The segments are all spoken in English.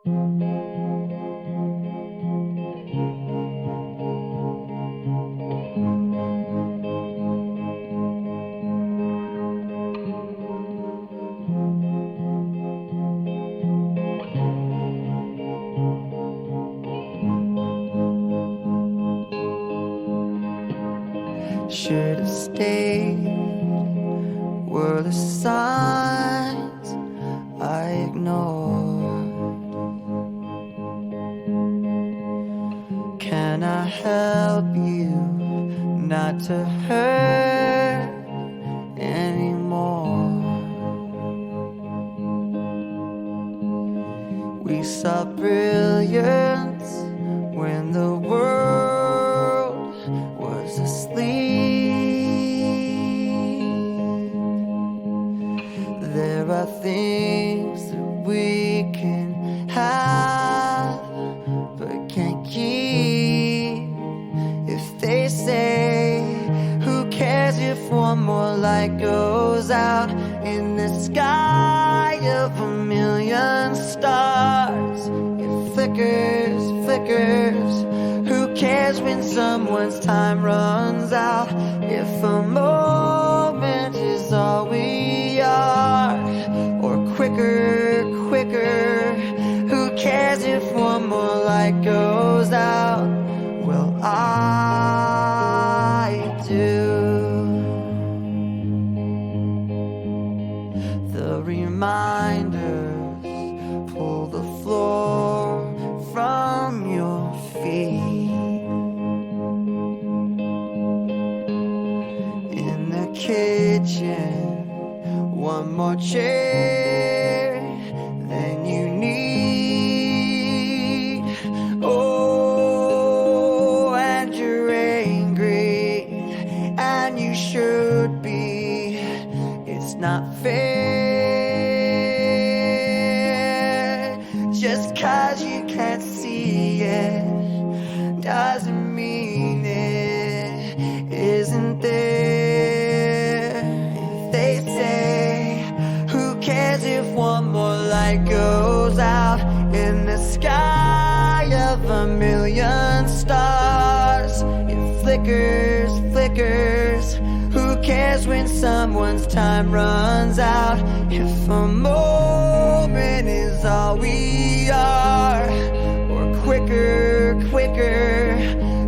Should have stayed, were the signs I ignored. Can I help you not to hurt anymore? We saw brilliance when the world was asleep. There are things that we can have but can't keep. If they say, who cares if one more light goes out in the sky of a million stars? It flickers, flickers. Who cares when someone's time runs out? If a moment is all we are, or quicker, quicker. Who cares if one more light goes out? Well, I do. The reminders pull the floor from your feet. In the kitchen, one more chair than you need. Oh, and you're angry, and you should be. It's not fair. Just 'cause you can't see it doesn't mean it isn't there. If they say, who cares if one more light goes out in the sky of a million stars? It flickers, flickers. Who cares when someone's time runs out? If a moment is all we are, or quicker, quicker.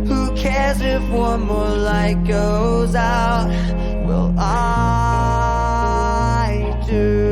Who cares if one more light goes out? Well, I do.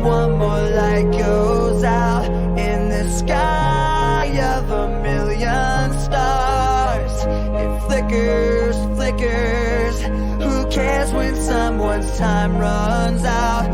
One more light goes out in the sky of a million stars. It flickers, flickers. Who cares when someone's time runs out?